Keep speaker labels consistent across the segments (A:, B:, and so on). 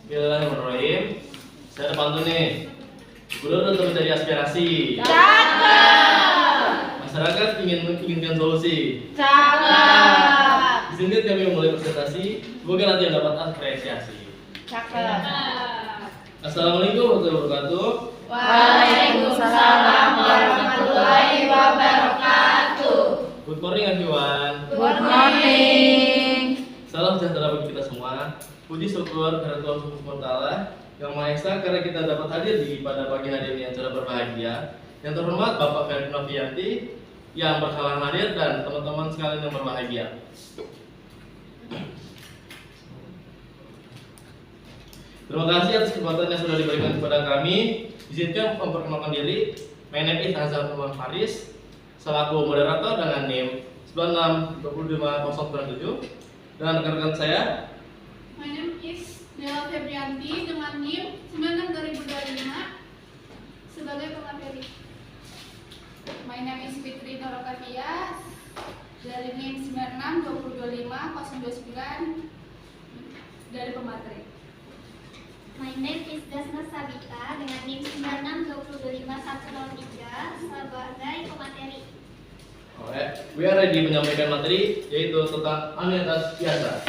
A: Bismillahirrahmanirrahim. Saya ada pantun nih. Guru untuk mencari aspirasi.
B: Cakep.
A: Masyarakat inginkan solusi.
B: Cakep.
A: Izinkan kami memulai presentasi. Semoga nanti yang dapat apresiasi.
B: Cakep.
A: Assalamualaikum warahmatullahi wabarakatuh.
B: Waalaikumsalam warahmatullahi wabarakatuh.
A: Good morning everyone.
B: Good morning.
A: Salam sejahtera bagi kita semua. Puji syukur kepada Tuhan Subhanahu wa Ta'ala Yang Maha Esa karena kita dapat hadir pada pagi hari ini yang cerah berbahagia. Yang terhormat Bapak Ferry Novianti yang berhalangan hadir dan teman-teman sekalian yang berbahagia. Terima kasih atas kesempatan yang sudah diberikan kepada kami. Izinkan memperkenalkan diri. My name is Hazal Nurman Faris selaku moderator dengan NIM 962507 dan rekan-rekan saya.
C: My name is Dela Febrianti dengan NIM 962025 sebagai pemateri.
D: My name is Fitri Norokavia dari NIM 962025 dari pemateri.
E: My name is Dasna Sabita dengan NIM 96205103 sebagai pemateri.
A: Alright, we are ready menyampaikan materi yaitu tentang amenitas biasa.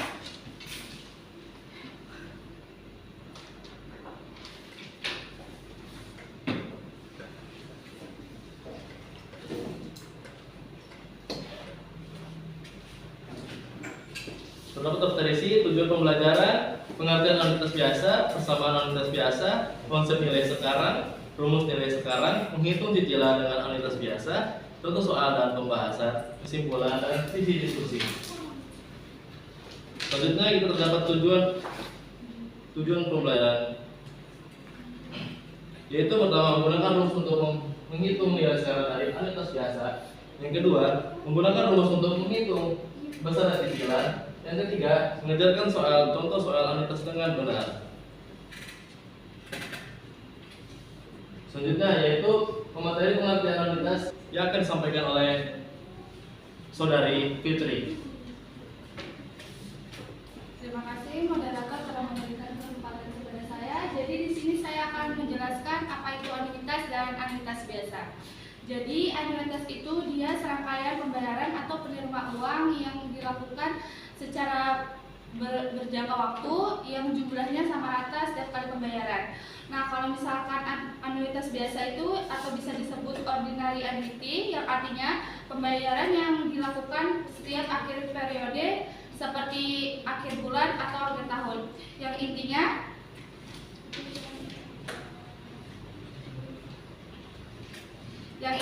A: Terdapat terterisi tujuan pembelajaran, pengertian amenitas biasa, persamaan amenitas biasa, konsep nilai sekarang, rumus nilai sekarang, menghitung cicilan dengan amenitas biasa, contoh soal dan pembahasan, kesimpulan dan sisi diskusi. Selanjutnya kita terdapat tujuan pembelajaran, yaitu pertama menggunakan rumus untuk menghitung nilai sekarang dari amenitas biasa. Yang kedua, menggunakan rumus untuk menghitung besaran cicilan. Yang ketiga, mengajarkan contoh soal amenitas dengan benar. Selanjutnya yaitu pemateri pengertian amenitas yang akan disampaikan oleh Saudari Fitri.
D: Terima kasih moderator telah memberikan kesempatan kepada saya. Jadi di sini saya akan menjelaskan apa itu anuitas dan anuitas biasa. Jadi anuitas itu dia serangkaian pembayaran atau penerimaan uang yang dilakukan secara berjangka waktu yang jumlahnya sama rata setiap kali pembayaran. Nah, kalau misalkan anuitas biasa itu atau bisa disebut ordinary annuity yang artinya pembayaran yang dilakukan setiap akhir periode seperti akhir bulan atau akhir tahun. Yang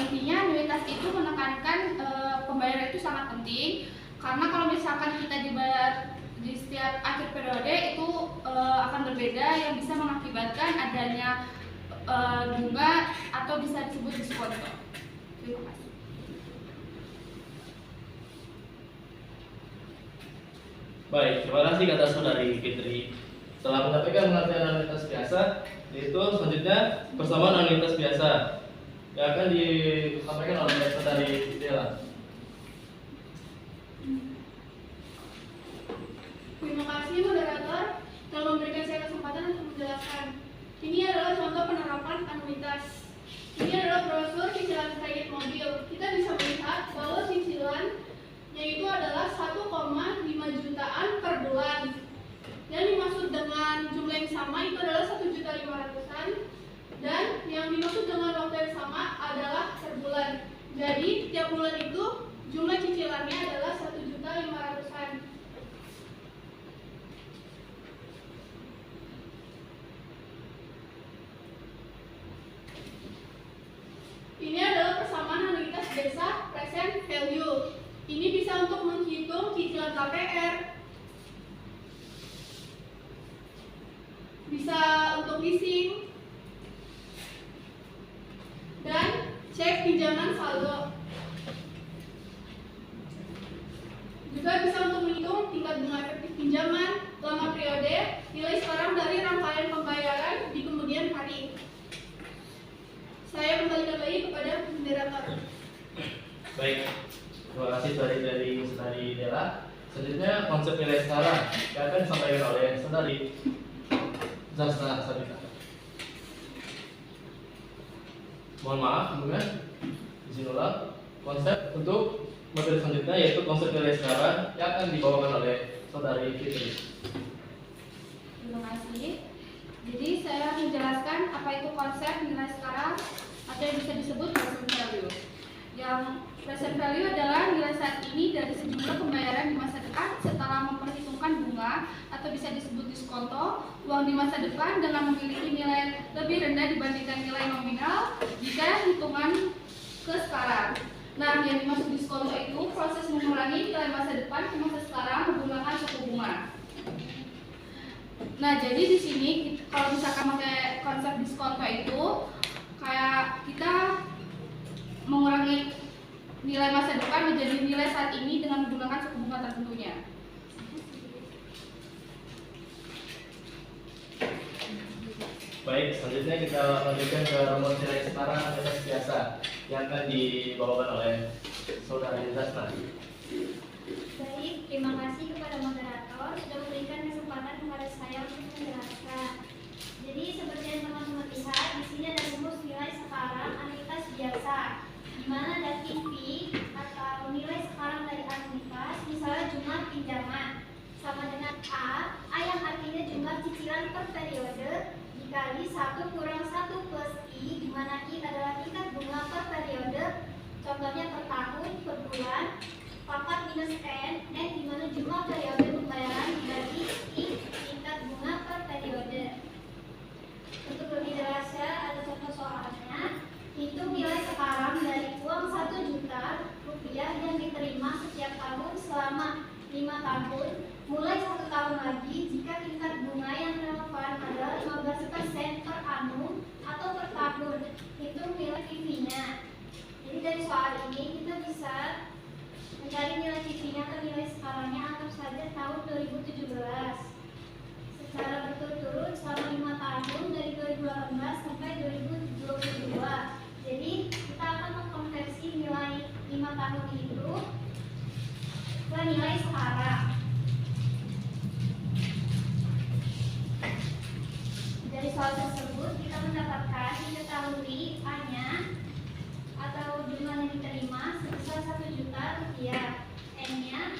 D: intinya anuitas itu menekankan pembayaran itu sangat penting. Karena kalau misalkan kita dibayar di setiap akhir periode itu akan berbeda yang bisa mengakibatkan adanya bunga atau bisa disebut diskonto. Terima kasih.
A: Baik, terima kasih kata Saudari Fitri. Setelah menyampaikan pengertian anuitas biasa, yaitu selanjutnya persamaan anuitas biasa yang akan disampaikan oleh Saudari Dela.
C: Terima kasih moderator telah memberikan saya kesempatan untuk menjelaskan. Ini adalah contoh penerapan anuitas. Ini adalah brosur cicilan kredit mobil. Kita bisa melihat bahwa cicilannya itu adalah 1,5 jutaan per bulan. Yang dimaksud dengan jumlah yang sama itu adalah 1.500.000-an dan yang dimaksud dengan waktu yang sama adalah per bulan. Jadi tiap bulan itu jumlah cicilannya adalah 1.500.000-an. Ini adalah persamaan anuitas biasa present value. Ini bisa untuk menghitung cicilan KPR, bisa untuk leasing, dan cek pinjaman saldo. Juga bisa untuk menghitung tingkat bunga efektif pinjaman, lama periode, nilai sekarang dari rangkaian pembayaran di kemudian hari. Saya kembalikan lagi kepada moderator.
A: Baik, terima kasih dari Saudari Dela. Selanjutnya konsep nilai sekarang yang akan disampaikan oleh Saudari Zasna Sabita. Mohon maaf, kemudian izin ulang konsep untuk materi selanjutnya yaitu konsep nilai sekarang yang akan dibawakan oleh saudari Fitri.
D: Terima kasih. Jadi saya menjelaskan apa itu konsep nilai sekarang atau yang bisa disebut present value. Yang present value adalah nilai saat ini dari sejumlah pembayaran di masa depan setelah memperhitungkan bunga atau bisa disebut diskonto uang di masa depan dengan memiliki nilai lebih rendah dibandingkan nilai nominal jika hitungan ke sekarang. Nah, yang dimaksud diskonto itu proses mengurangi nilai masa depan ke masa sekarang menggunakan suku bunga. Nah, jadi di sini kalau misalkan pakai konsep diskonto itu kayak kita mengurangi nilai masa depan menjadi nilai saat ini dengan menggunakan suku bunga tertentunya.
A: Baik, selanjutnya kita lanjutkan ke rumus nilai sekarang atas biasa yang akan dibawakan oleh saudari Zasna.
E: Baik, terima kasih kepada moderator sudah memberikan kesempatan kepada saya untuk menjelaskan. Jadi seperti yang teman-teman lihat, di sini ada rumus nilai sekarang anuitas biasa, di mana ada TV atau nilai sekarang dari anuitas, misalnya jumlah pinjaman sama dengan A yang artinya jumlah cicilan per periode dikali 1 kurang 1 plus I, di mana I adalah tingkat bunga per periode, contohnya per tahun, per bulan, pangkat minus N di mana jumlah periode pembayaran dibagi I tingkat bunga per periode. Untuk lebih jelasnya ada contoh soalnya. Hitung nilai sekarang dari uang 1 juta rupiah yang diterima setiap tahun selama 5 tahun, mulai 1 tahun lagi jika tingkat bunga yang relevan adalah 15% per annum atau per tahun. Hitung nilai PV-nya. Jadi dari soal ini kita bisa mencari nilai PV-nya atau nilai sekarangnya anggap saja tahun 2017 secara berturut-turut selama 5 tahun dari 2018 sampai 2022. Jadi kita akan mengkonversi nilai 5 tahun itu ke nilai sekarang. Dari soal tersebut kita mendapatkan diketahui A-nya atau jumlah yang diterima sebesar 1 juta rupiah. N-nya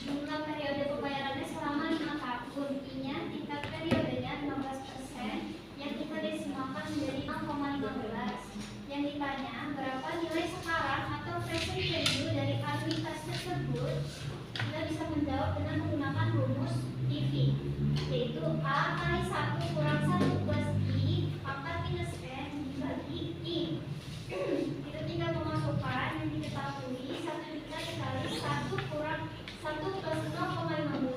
E: jumlah periode pembayarannya selama 5 tahun. I-nya tingkat periodenya 15% yang kita desimalkan menjadi 0,15. Yang ditanya berapa nilai sekarang atau present value dari anuitas tersebut. Kita bisa menjawab dengan menggunakan rumus PV, yaitu A kali 1 kurang 1 plus I pangkat minus N dibagi I. Kita tinggal memasukkan yang diketahui 1 juta dikali 1 kurang 1 plus 0,15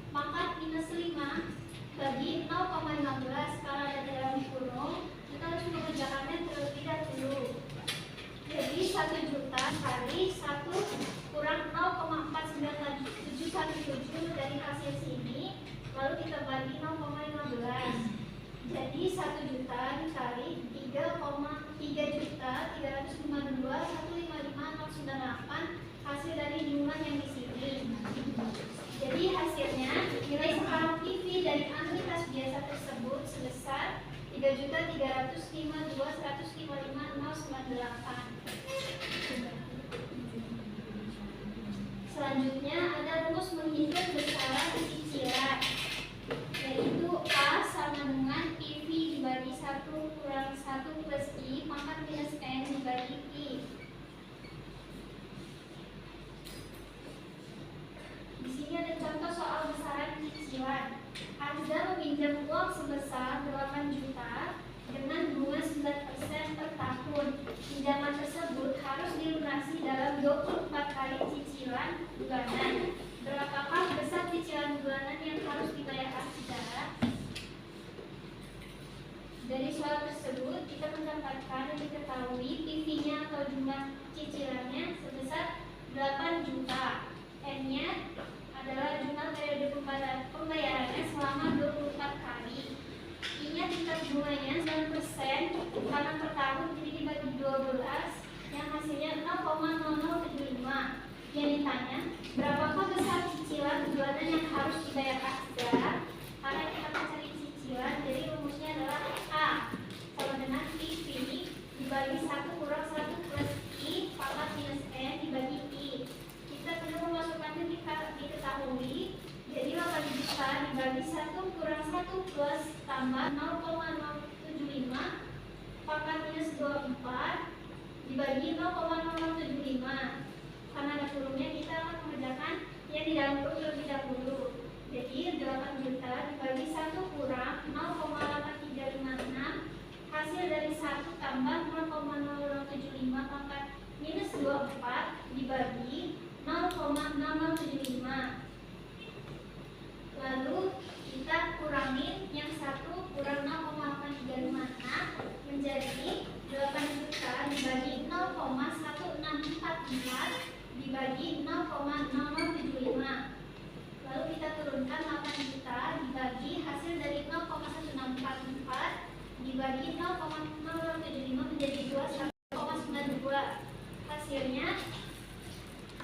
E: pangkat minus 5 bagi 0,15. Kalau ada dalam kurung, kita harus mengerjakannya terlebih dahulu. Jadi 1 juta kali 1 kurang 0,49717 dari hasil sini, lalu kita bagi 0,15. Jadi 1 juta dikali 3.352.155.098 hasil dari jumlah yang di sini. Jadi hasilnya nilai sekarang PV dari anuitas biasa tersebut sebesar 3.352.155.098. Selanjutnya ada rumus menghitung besaran cicilan, yaitu A sama dengan PV dibagi 1 kurang 1 plus I pangkat minus N dibagi I. Di sini ada contoh soal besaran cicilan. Anda meminjam uang sebesar 8 juta dengan bunga 9% per tahun. Pinjaman tersebut harus dilunasi dalam 24 kali cicilan bulanan. Berapakah besar cicilan bulanan yang harus dibayarkan secara? Dari soal tersebut kita mendapatkan dan diketahui PV-nya atau jumlah cicilannya sebesar 8 juta. N-nya adalah jumlah periode pembayarannya selama 24 kali. I-nya tingkat bunganya 9% karena per tahun jadi dibagi 12 yang hasilnya 0,0075. Yang ditanya berapakah besar cicilan bulanan yang harus dibayarkan secara? Karena kita mencari cicilan jadi 2 tambah 0,075 pangkat minus 24 dibagi 0,0075. Karena ada kurungnya, kita akan mengerjakan yang di dalam kurung terlebih dahulu. Jadi 8 juta dibagi 1 kurang 0,8356, hasil dari 1 tambah 0,0075 pangkat minus 24 dibagi 0,0075. Lalu kita kurangin yang 1 kurang 0,8356 menjadi 8 juta dibagi 0,1644 dibagi 0,0075. Lalu kita turunkan 8 juta dibagi hasil dari 0,1644 dibagi 0,0075 menjadi 21,92. Hasilnya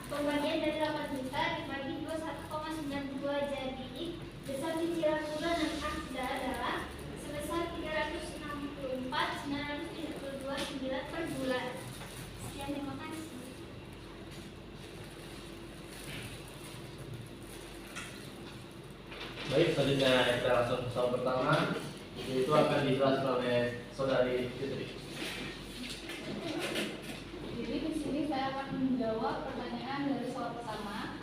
E: pembagian dari 8 juta dibagi 21,92, jadi besar cicilan bulan dan aksida adalah sebesar 364.932,9 per bulan. Sekian, terima kasih.
A: Baik, selanjutnya kita langsung ke soal pertama, yaitu akan dijelaskan oleh Saudari Fitri.
D: Jadi di sini saya akan menjawab pertanyaan dari soal pertama.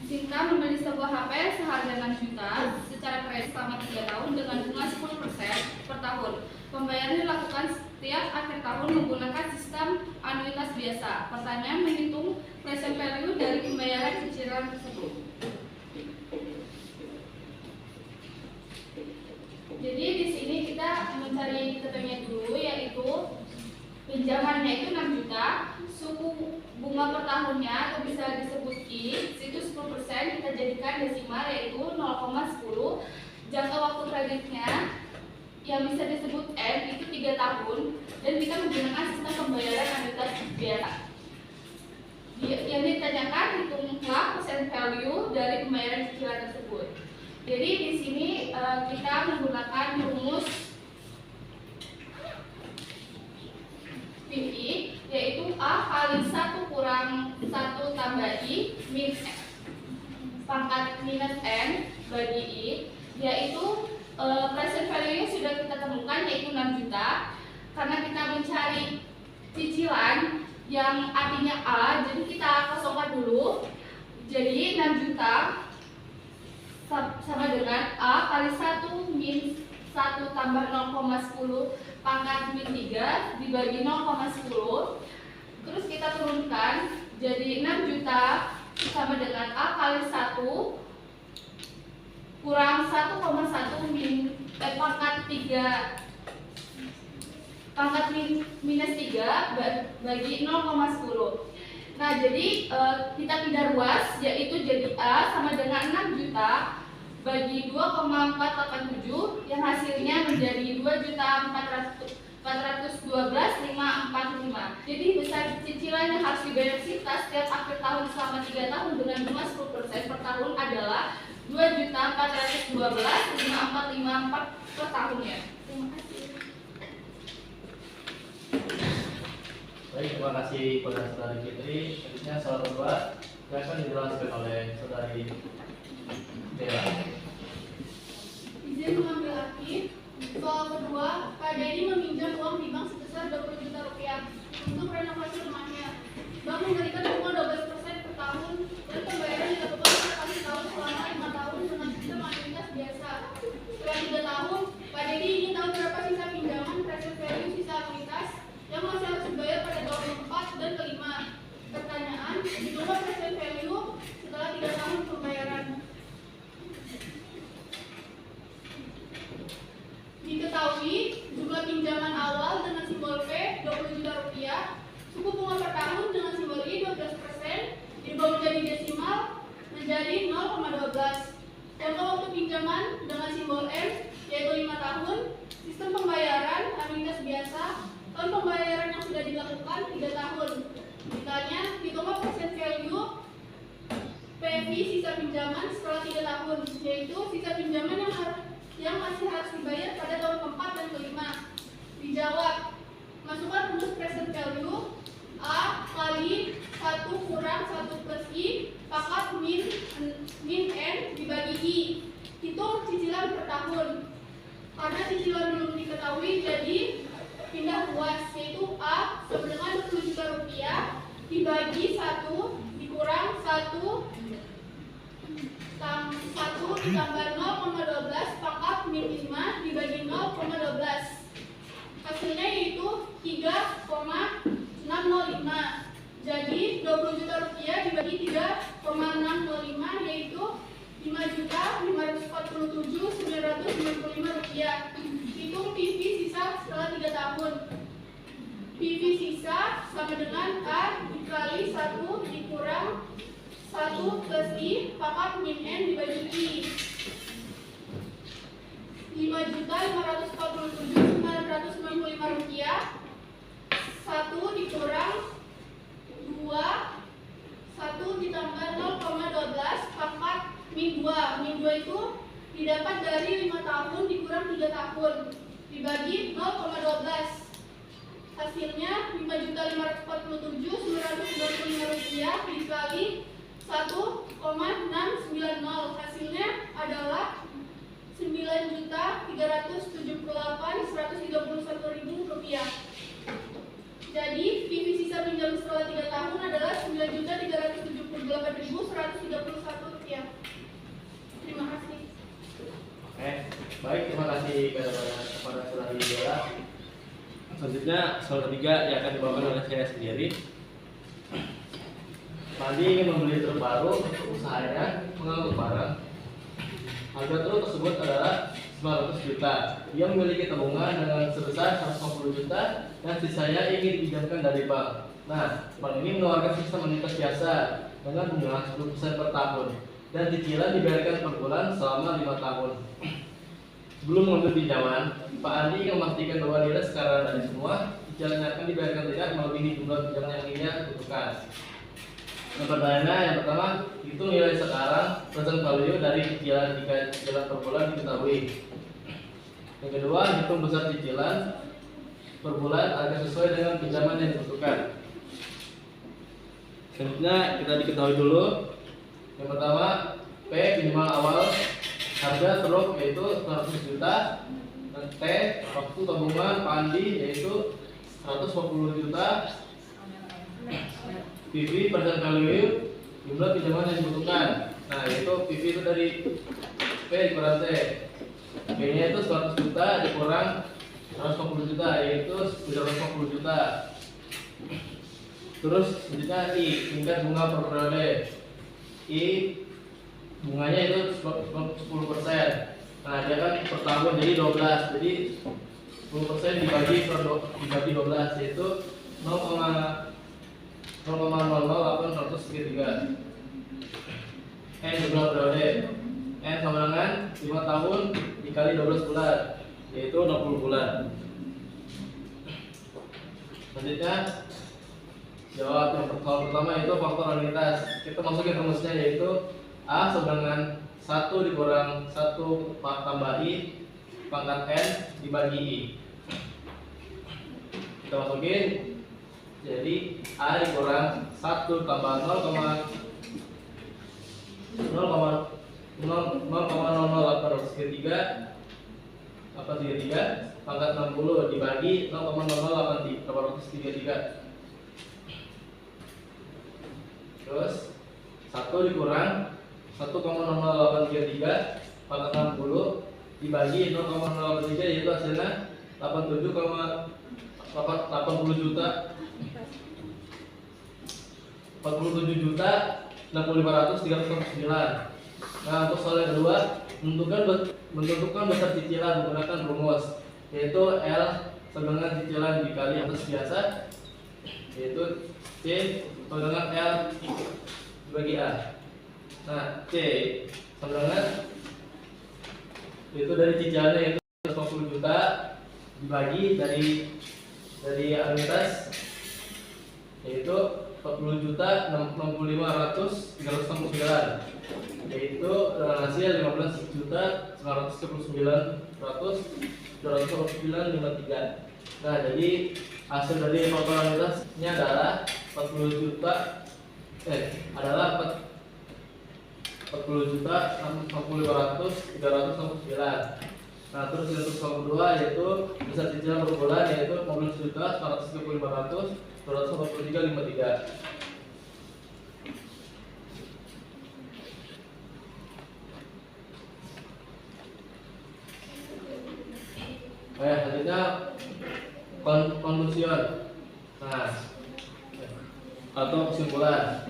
D: Sinta membeli sebuah HP seharga 6 juta secara kredit selama 3 tahun dengan bunga 10% per tahun. Pembayaran dilakukan setiap akhir tahun menggunakan sistem anuitas biasa. Pertanyaan menghitung present value dari pembayaran cicilan tersebut. Jadi di sini kita mencari detailnya dulu, yaitu pinjamannya itu 6 juta, suku bunga per tahunnya atau bisa disebut I, itu 10%, kita jadikan desimal yaitu 0,10. Jangka waktu kreditnya yang bisa disebut N itu 3 tahun, dan kita menggunakan sistem pembayaran anuitas biasa. Yang ditanyakan, hitunglah percent value dari pembayaran cicilan tersebut. Jadi di sini kita menggunakan rumus PI, yaitu A kali 1 kurang 1 tambah I min pangkat minus N bagi I, yaitu present value-nya sudah kita temukan, yaitu 6 juta. Karena kita mencari cicilan yang artinya A, jadi kita kosongkan dulu. Jadi 6 juta sama dengan A kali 1 min 1 tambah 0,10 pangkat min 3 dibagi 0,10. Terus kita turunkan, jadi 6 juta sama dengan A kali 1 kurang 1,1 min pangkat 3 pangkat minus 3 bagi 0,10. Nah, jadi kita pindah ruas, yaitu jadi A sama dengan 6 juta bagi 2,487 yang hasilnya menjadi 2.412.545. Jadi besar cicilan yang harus dibayar Sinta setiap akhir tahun selama 3 tahun dengan bunga 10% per tahun adalah 2.412.545 per tahunnya. Terima kasih.
A: Baik, terima kasih kepada Saudari Fitri. Selanjutnya soal kedua yang akan dijelaskan oleh Saudari Dela.
C: Izin mengambil arti. Soal kedua, Pak Dedi meminjam uang di bank sebesar 20 juta rupiah untuk renovasi rumahnya. Bank memberikan bunga 12% per tahun dan pembayaran dilakukan setiap tahun selama 5 tahun dengan sistem anuitas biasa. Setelah 3 tahun, Pak Dedi ingin tahu berapa sisa pinjaman present value sisa anuitas yang masih harus dibayar pada tahun keempat dan kelima. Pertanyaan, hitunglah present value setelah 3 tahun pembayaran. Diketahui jumlah pinjaman awal dengan simbol P 20 juta rupiah, suku bunga per tahun dengan simbol I 12%, dirubah menjadi desimal menjadi 0,12. Jangka waktu pinjaman dengan simbol M yaitu 5 tahun, sistem pembayaran anuitas biasa, tahun pembayaran yang sudah dilakukan 3 tahun. Ditanya, hitunglah present value PFI sisa pinjaman setelah 3 tahun, yaitu sisa pinjaman yang masih harus dibayar pada tahun keempat dan kelima. Dijawab, masukkan rumus present value A kali 1 kurang 1 plus I pangkat min N dibagi I. Hitung cicilan per tahun. Karena cicilan belum diketahui, jadi pindah ruas, yaitu A sama dengan 20 juta rupiah dibagi 1 dikurang 1 ditambah 0,12 pangkat min 5 dibagi 0,12. Hasilnya yaitu 3,605. Jadi 20 juta rupiah dibagi 3,605 yaitu 5.547.995 rupiah. Hitung PV sisa setelah 3 tahun. PV sisa sama dengan A dikali 1 dikurang 1 plus I pangkat min N dibagi I. 5.547.995 rupiah. 1 dikurang 2, 1 ditambah 0,12 pangkat min 2. Min 2 itu didapat dari 5 tahun dikurang 3 tahun dibagi 0,12. Hasilnya 5.547.995 rupiah dikali 1,690. Hasilnya adalah 9.378.131.000 rupiah. Jadi PV sisa pinjam setelah 3 tahun adalah 9.378.131 rupiah. Terima kasih.
A: Oke, baik, terima kasih kepada saudara Bella. Selanjutnya soal ketiga yang akan dibawakan oleh saya sendiri. Pandi ingin membeli truk baru untuk usahanya mengangkut barang. Harga truk tersebut adalah 900 juta. Dia memiliki tabungan dengan sebesar 150 juta dan sisanya ingin dipinjamkan dari bank. Nah, bank ini menawarkan sistem anuitas biasa dengan bunga 10% per tahun dan cicilan dibayarkan per bulan selama 5 tahun. Sebelum mengambil pinjaman, Pak Andi ingin memastikan bahwa nilai sekarang dari semua cicilan yang akan dibayarkan tidak melebihi jumlah pinjaman yang ia butuhkan. Pertanyaannya yang pertama, hitung nilai sekarang present value dari cicilan jika cicilan per bulan diketahui. Yang kedua, hitung besar cicilan per bulan agar sesuai dengan pinjaman yang dibutuhkan. Selanjutnya kita diketahui dulu. Yang pertama, P minimal awal harga truk yaitu 100 juta dan T waktu tabungan Pak Andi yaitu 150 juta. PV present value jumlah pinjaman yang dibutuhkan. Nah, yaitu PV itu dari P dikurang T. P nya itu 100 juta dikurang 150 juta yaitu 950 juta. Terus selanjutnya I tingkat bunga per periode. I bunganya itu 10%. Nah, dia kan per tahun jadi 12. Jadi 10% dibagi 12 yaitu 0,00833. N jumlah periode. N sama dengan 5 tahun dikali 12 bulan yaitu 60 bulan. Selanjutnya jawab yang pertama itu faktor anuitas. Kita masukin rumusnya yaitu A sama dengan 1 dikurang 1 tambah I pangkat N dibagi I. Kita masukin jadi A dikurang 1 tambah 0,00833 pangkat 60 dibagi 0,00833. Terus 1 dikurang 1,00833 pangkat 60 dibagi 0,083 yaitu hasilnya 87 juta 47.6.539. Nah, untuk soal yang kedua, menentukan besar cicilan menggunakan rumus yaitu L sama dengan cicilan dikali atas biasa yaitu C sama dengan L dibagi A. Nah, C sama dengan itu dari cicilannya yaitu 150 juta dibagi dari anuitas yaitu 40.065.369 yaitu dengan hasil 15.939.249.53. Nah, jadi hasil dari faktor anuitasnya adalah 40 juta adalah 40 juta 65.369. Nah, terus yang untuk soal kedua yaitu bisa cicilan per bulan yaitu 15.435.243.53. Selanjutnya konklusion. Nah, atau kesimpulan.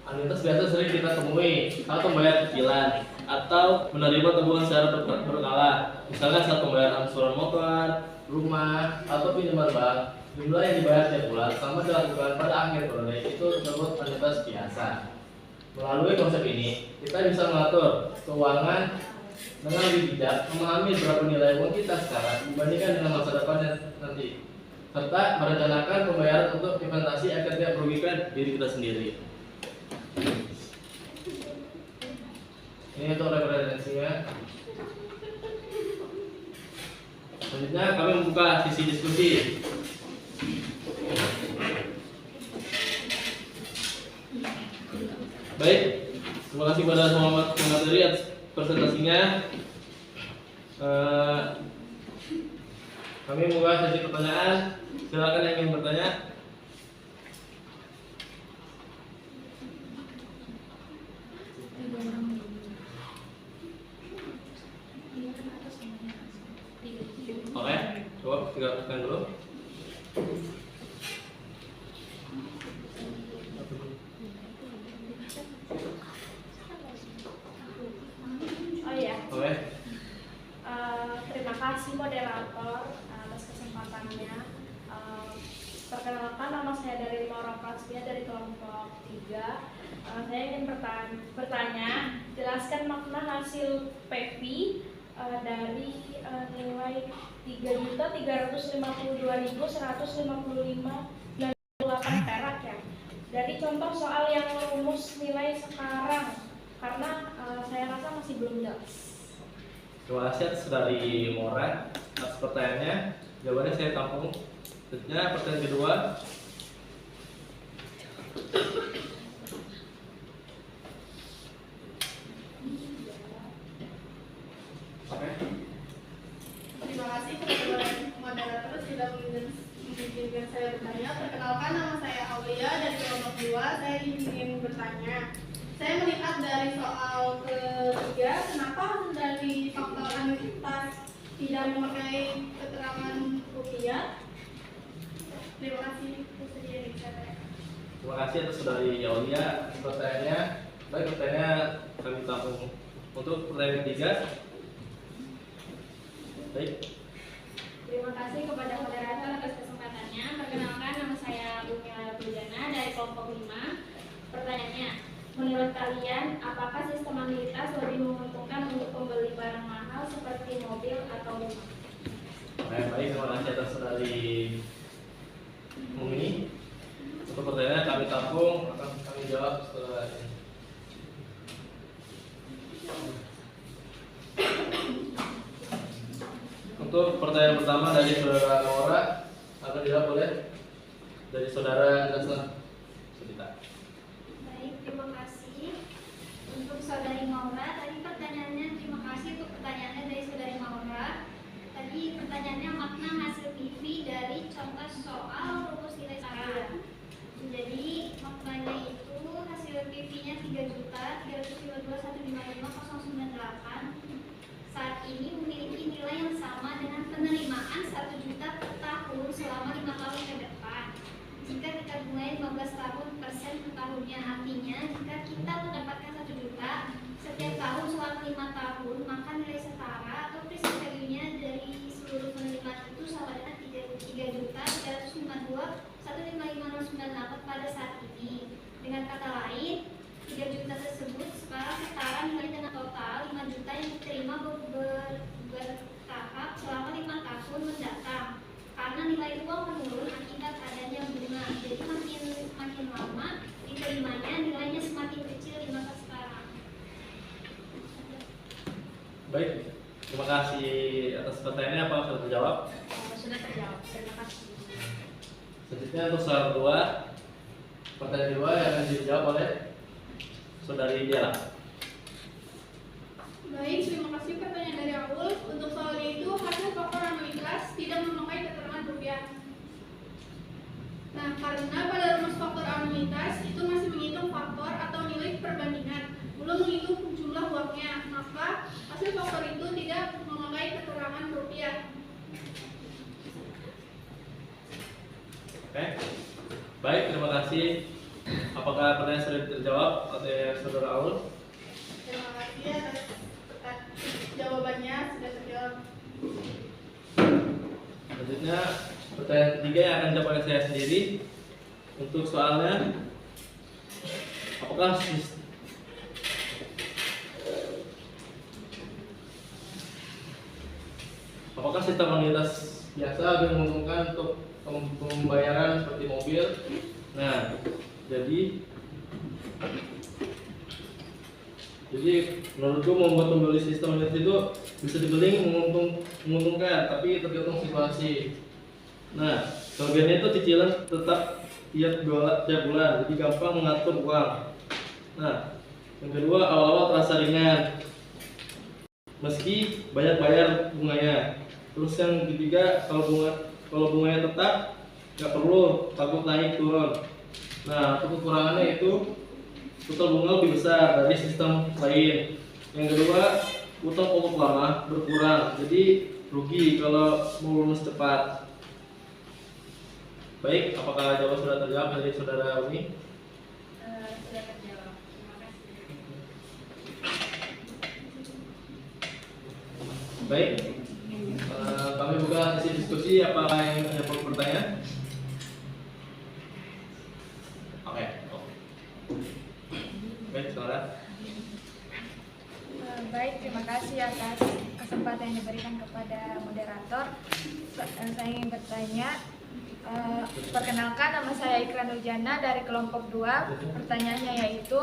A: Anuitas biasa sering kita temui saat membayar cicilan atau menerima tabungan secara berkala. Misalkan saat pembayaran angsuran motor, rumah, atau pinjaman bank, jumlah yang dibayar tiap bulan sama dilakukan pada akhir bulan itu disebut anuitas biasa. Melalui konsep ini, kita bisa mengatur keuangan dengan lebih bijak, memahami berapa nilai uang kita sekarang dibandingkan dengan masa depan nanti, serta merencanakan pembayaran untuk investasi agar tidak merugikan diri kita sendiri. Ini untuk referensinya. Selanjutnya kami membuka sisi diskusi. Baik, terima kasih pada semua materi atas presentasinya. Kami membuka sesi pertanyaan. Silakan yang ingin bertanya. Oke, coba tinggal tekan dulu.
D: Oh iya.
A: Oke.
D: Terima kasih moderator atas kesempatannya. Perkenalkan, nama saya dari Laura Prastia dari kelompok 3. Saya ingin bertanya, jelaskan makna hasil PV dari nilai 3.352.155,98 perak ya. Dari contoh soal yang rumus nilai sekarang, karena saya rasa masih belum jelas.
A: Terima kasih atas dari Mora atas pertanyaannya. Jawabannya saya tampung. Selanjutnya pertanyaan kedua. Oke.
C: Terima kasih kepada moderator sudah mengizinkan saya bertanya. Perkenalkan, nama saya Aulia dari kelompok 2. Saya ingin bertanya. Saya melihat dari soal ketiga, kenapa dari faktor anuitas tidak memakai keterangan rupiah? Terima kasih.
A: Terima kasih atas dari Aulia pertanyaannya. Baik, pertanyaannya kami tampung. Untuk pertanyaan ketiga. Baik.
E: Terima kasih kepada moderator atas kesempatannya. Perkenalkan, nama saya Bumila Pujana dari kelompok 5. Pertanyaannya, menurut kalian, apakah sistem anuitas lebih menguntungkan untuk pembeli barang mahal seperti mobil atau rumah?
A: Baik, terima kasih atas dari Mumi. Untuk pertanyaannya kami tampung, akan kami jawab setelah ini. Untuk pertanyaan pertama dari saudara Laura akan dijawab oleh dari saudara Jasna Sudita.
E: Baik, terima kasih. Untuk saudari Maura, tadi pertanyaannya, terima kasih untuk pertanyaannya dari saudari Maura. Tadi pertanyaannya makna hasil PV dari contoh soal rumus nilai sekarang. Jadi maknanya itu hasil PV-nya 3.352.155.098 saat ini memiliki nilai yang sama dengan penerimaan 1 juta per tahun selama 5 tahun ke depan. Jika kita mulai 15 tahun persen per tahunnya, artinya jika kita mendapatkan 1 juta setiap tahun selama 5 tahun, maka nilai setara atau present value-nya dari seluruh penerimaan itu sama dengan 3.352.155.098 pada saat ini. Dengan kata lain, 3 juta tersebut sekarang setara nilai dengan total 5 juta yang diterima bertahap selama 5 tahun mendatang. Karena nilai uang menurun akibat adanya bunga, jadi makin lama diterimanya nilainya semakin kecil di masa sekarang.
A: Baik, terima kasih atas pertanyaannya. Apa sudah terjawab?
D: Sudah terjawab, terima kasih.
A: Selanjutnya untuk soal kedua, pertanyaan kedua yang akan dijawab oleh saudari Diana.
C: Baik, terima kasih pertanyaan dari Aul. Untuk soalnya itu hasil faktor anuitas tidak memakai keterangan rupiah. Nah, karena pada rumus faktor anuitas itu masih menghitung faktor atau nilai perbandingan, belum menghitung jumlah uangnya, maka hasil faktor itu tidak memakai keterangan rupiah.
A: Oke. Baik, terima kasih. Apakah pertanyaan sudah terjawab oleh saudara Aul?
C: Terima kasih atas jawabannya sudah terjawab.
A: Selanjutnya pertanyaan ketiga yang akan dijawab oleh saya sendiri. Untuk soalnya, apakah sistem anuitas biasa lebih menguntungkan untuk pembayaran seperti mobil? Nah, jadi menurutku membuat membeli sistem anuitas itu bisa dibilang menguntungkan, tapi tergantung situasi. Nah, sebagiannya itu cicilan tetap tiap bulan, jadi gampang mengatur uang. Nah, yang kedua, awal-awal terasa ringan, meski banyak bayar bunganya. Terus yang ketiga, kalau bunganya tetap, nggak perlu takut naik turun. Nah, untuk kekurangannya itu total bunga lebih besar dari sistem lain. Yang kedua, utang pokok lama berkurang, jadi rugi kalau mau lunas cepat. Baik, apakah jawaban sudah terjawab dari saudara Umi?
E: Sudah terjawab. Terima kasih.
A: Baik, kami buka sesi diskusi. Apakah yang ada pertanyaan? Oke. Baik, saudara.
F: Baik, terima kasih atas kesempatan yang diberikan kepada moderator. Saya ingin bertanya, perkenalkan, nama saya Ikra Nurjana dari kelompok 2. Pertanyaannya yaitu,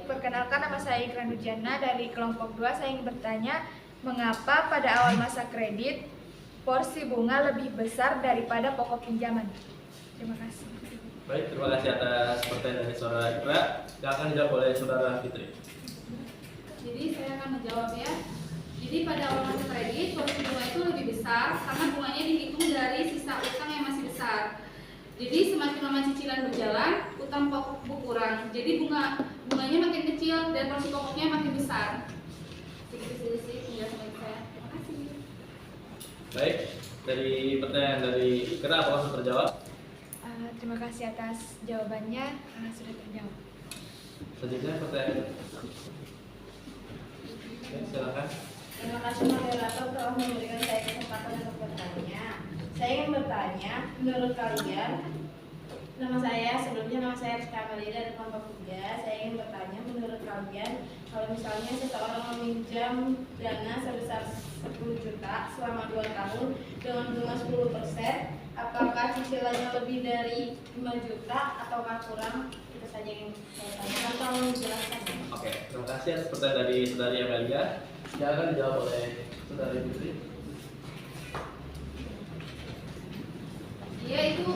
F: perkenalkan, nama saya Ikra Nurjana dari kelompok 2. Saya ingin bertanya, mengapa pada awal masa kredit porsi bunga lebih besar daripada pokok pinjaman? Terima kasih.
A: Baik, terima kasih atas pertanyaan dari saudara Ikra. Yang akan dijawab oleh saudara Fitri.
D: Jadi saya akan menjawab ya. Jadi pada awal masa kredit porsi bunga itu lebih besar karena bunganya dihitung dari sisa utang yang masih besar. Jadi semakin lama cicilan berjalan, utang pokok berkurang. Jadi bunganya makin kecil dan porsi pokoknya makin besar. Segitu sih penjelasan dari saya. Terima kasih.
A: Baik, dari pertanyaan dari Ikra, apakah sudah terjawab?
F: Terima kasih atas jawabannya, sudah terjawab.
A: Selanjutnya pertanyaan. Oke, silakan.
B: Terima kasih moderator telah memberikan saya kesempatan untuk bertanya. Saya ingin bertanya, menurut kalian, nama saya Rizka Amalia dari kelompok 3. Saya ingin bertanya, menurut kalian, kalau misalnya seseorang meminjam dana sebesar 10 juta selama 2 tahun dengan bunga 10%, apakah cicilannya lebih dari 5 juta ataukah kurang? Itu saja yang saya tanyakan, tolong menjelaskan.
A: Oke, terima kasih atas pertanyaan dari saudari Amelia. Yang akan dijawab oleh saudari Putri.
D: Iya, itu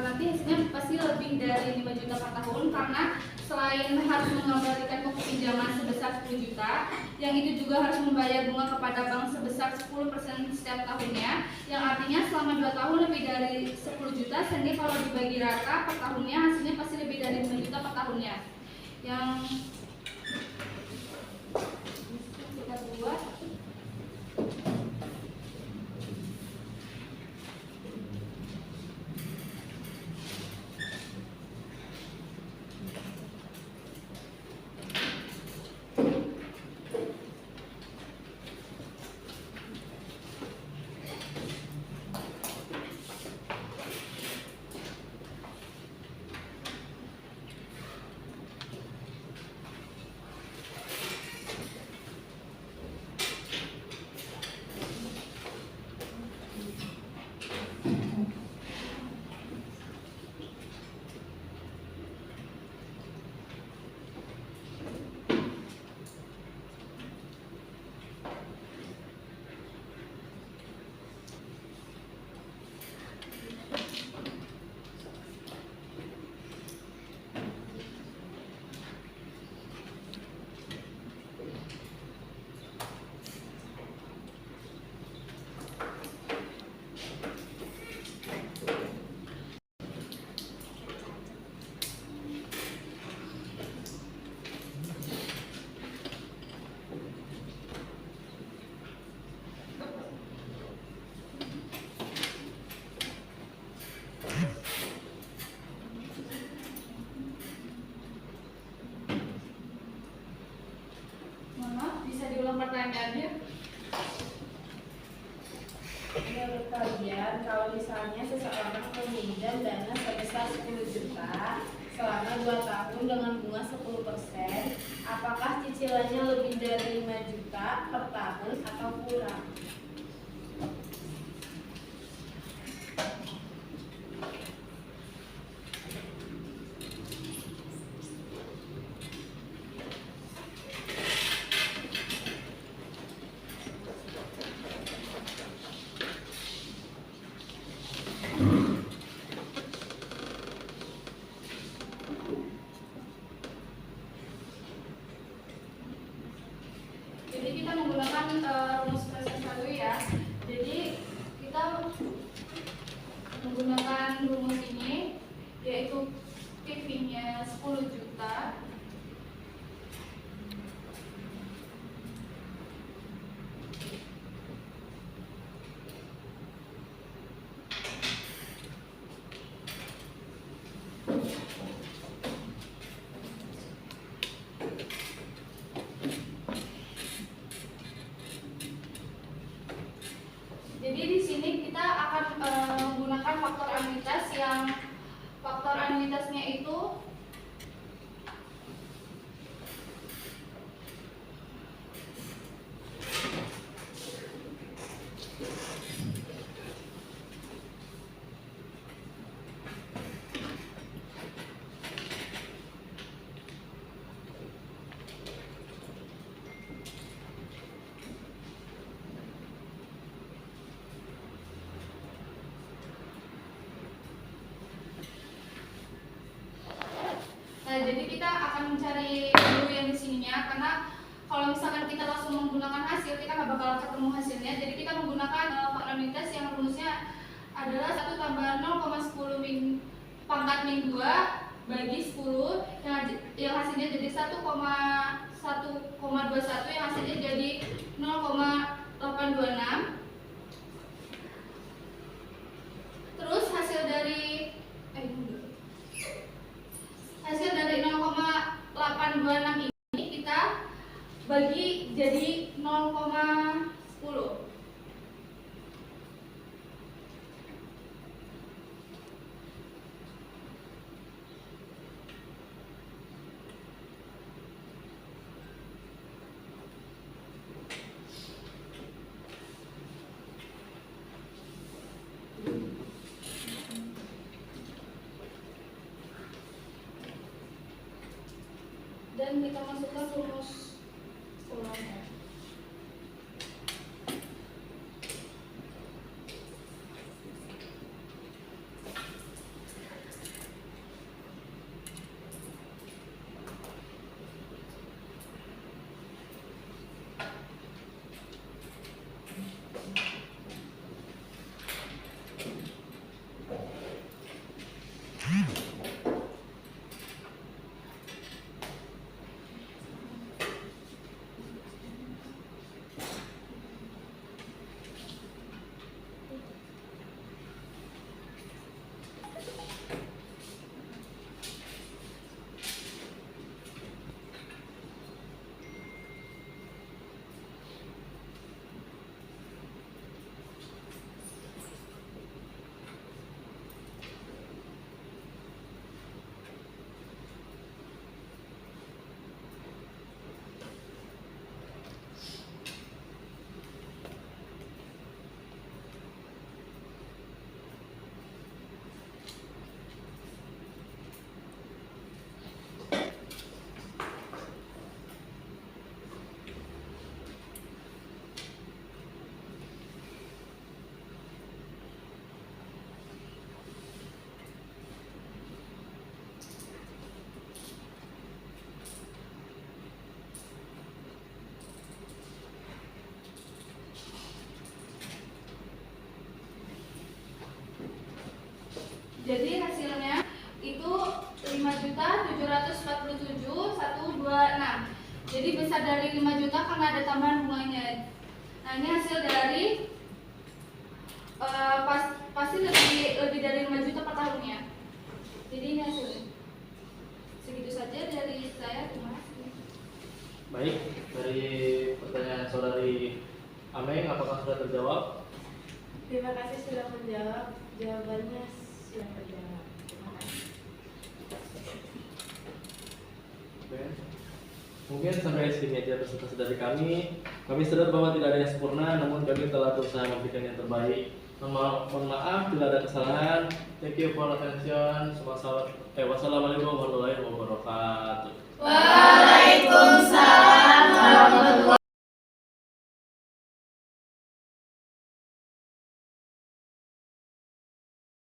D: nanti hasilnya pasti lebih dari 5 juta per tahun karena selain harus mengembalikan pokok pinjaman sebesar 10 juta, yang itu juga harus membayar bunga kepada bank sebesar 10% setiap tahunnya, yang artinya selama 2 tahun lebih dari 10 juta, sehingga kalau dibagi rata per tahunnya hasilnya pasti lebih dari 5 juta per tahunnya. Yang kita buat bisa diulang pertanyaannya?
B: Menurut kalian, kalau misalnya seseorang meminjam dana sebesar 10 juta selama 2 tahun dengan bunga 10%, apakah cicilannya lebih dari 5 juta per tahun atau kurang?
D: Jadi kita menggunakan rumus present value ya. Jadi kita menggunakan rumus ini, yaitu PV-nya 10 juta. Jadi di sini kita akan menggunakan faktor anuitas yang faktor anuitasnya itu jadi kita akan mencari dulu yang di sininya, karena kalau misalkan kita langsung menggunakan hasil, kita nggak bakal ketemu hasilnya. Jadi kita menggunakan faktor anuitas yang rumusnya adalah 1 tambah 0,10 pangkat min 2 bagi 10 yang hasilnya jadi 1,21 yang hasilnya jadi 0,826. Terus hasil dari 0,826 ini kita bagi jadi 0,10. Dan kita masukkan rumus polanya. Jadi hasilnya itu 5.747.126. Jadi besar dari 5 juta karena ada tambahan bunganya. Nah, ini hasil dari pasti lebih dari 5 juta per tahunnya. Jadi ini hasilnya. Segitu saja dari saya. Terima kasih.
A: Baik, dari pertanyaan saudari Ameng, apakah sudah terjawab?
B: Terima kasih sudah menjawab. Jawabannya sudah terjawab. Terima kasih.
A: Oke. Mungkin sampai sini aja presentasi dari kami. Kami sadar bahwa tidak ada yang sempurna, namun kami telah berusaha memberikan yang terbaik. Mohon maaf bila ada kesalahan. Thank you for attention. Wassalamualaikum warahmatullahi wabarakatuh.
B: Waalaikumsalam.